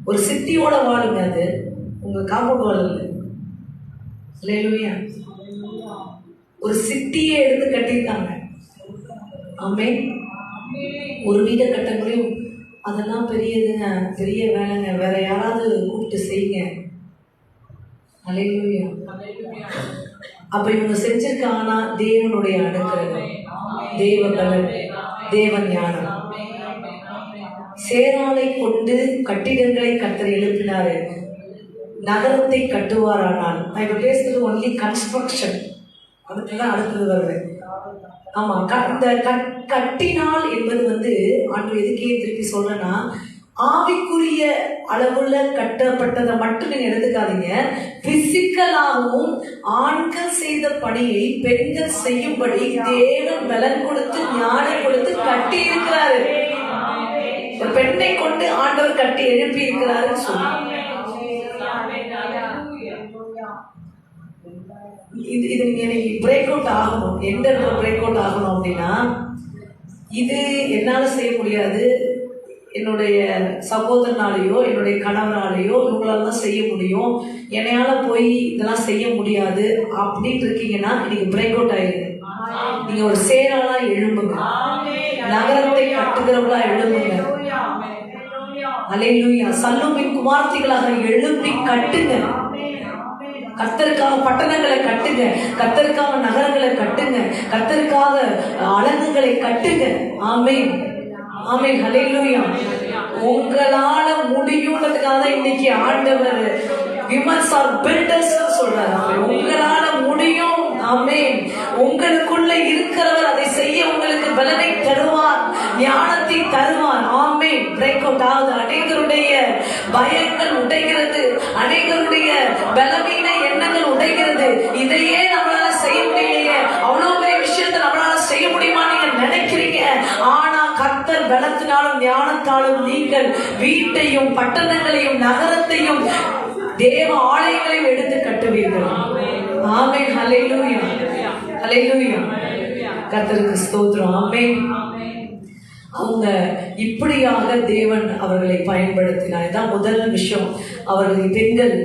ஒரு சிட்டியோட வாழுங்க, அது உங்க காம்பவுண்ட் வால் இல்லை. அல்லேலூயா. ஒரு சிட்டியே எடுத்து கட்டியிருக்காங்க. ஆமென். ஒரு வீட்டை கட்ட முடியும், அதெல்லாம் பெரியதுங்க, பெரிய வேலைங்க, வேற யாராவது கூப்பிட்டு செய்யுங்க. அல்லேலூயா. அப்ப இவங்க செஞ்சிருக்காங்கன்னா தேவனுடைய அனுக்கிரகம், தேவ பலன், தேவ ஞானம். சேராலை கொண்டு கட்டிடங்களை கர்த்தர் எழுப்பினாரு, நகரத்தை கட்டுவாரானால். நான் இப்ப பேசுறது ஒன்லி கன்ஸ்ட்ரக்ஷன், அதுக்குதான் அடுத்தது வருது. ஆமா, இந்த கட்டினால் என்பது ஆண்டு எதுக்கே திருப்பி சொல்றேன்னா, ஆவிக்குரிய அளவுல கட்டப்பட்டதை மட்டும் நீங்க எடுத்துக்காதீங்க. பிசிக்கலாகவும் ஆண்கள் செய்த பணியை பெண்கள் செய்யும்படி தேவன் பலன் கொடுத்து ஞானம் கொடுத்து கட்டி இருக்கிறாரு. ஒரு பெண்ணை கொண்டு ஆண்டவர் கட்டி எழுப்பி இருக்கிறாரு சொல்லி இது நீங்க எனக்கு பிரேக் அவுட் ஆகணும். எந்த பிரேக் அவுட் ஆகணும் அப்படின்னா, இது என்னால செய்ய முடியாது, என்னுடைய சகோதரனாலேயோ என்னுடைய கணவனாலேயோ இவங்களால தான் செய்ய முடியும், என்னையால போய் இதெல்லாம் செய்ய முடியாது அப்படின்னு இருக்கீங்கன்னா இன்னைக்கு பிரேக் அவுட் ஆயிடுங்க. நீங்க ஒரு சேராளா எழும்புங்க, நகரத்தை கட்டுகிறவங்களா எழும்புங்க. அல்லேலூயா. சல்லூமின் குமார்த்திகளாக எழுப்பி கட்டுங்க. கர்த்தருக்காக பட்டணங்களை கட்டுங்க, கர்த்தருக்காக நகரங்களை கட்டுங்க, கர்த்தருக்காக அலகுகளை கட்டுங்க. ஆமென், ஆமென், ஹல்லேலூயா. உங்களால முடியும்ன்றதுக்காக இன்னைக்கு ஆண்டவர் விமன்ஸ் ஆர் பில்டர்ஸ் சொல்றாரு. உங்களால முடியும். ஆமென். உங்களுக்குள்ள இருக்கிறவர் அதை செய்ய உங்களுக்கு பலனை தருவார், ஞானத்தை தருவார். ஆமென். பிரேக் அவுட் ஆகுது. அநேகருடைய பயங்கள் உடைகிறது, அநேகருடைய பலவீன எண்ணங்கள் உடைகிறது. இதையே நம்மளால செய்ய முடியலையே, அவ்வளவு பெரிய விஷயத்தை நம்மளால செய்ய முடியுமா நீங்க நினைக்கிறீங்க. ஆனா கர்த்தர் பலத்தினாலும் ஞானத்தாலும் நீங்கள் வீட்டையும் பட்டணங்களையும் நகரத்தையும் தேவ ஆலயங்களையும் எடுத்து கட்டுவீர்கள். ஆமென், ஹல்லேலூயா, ஹல்லேலூயா. கர்த்தருக்கு ஸ்தோத்திரம். ஆமென். அவங்க இப்படியாக தேவன் அவர்களை பயன்படுத்தினார். இதான் முதல் விஷயம். அவர்கள் பெண்கள்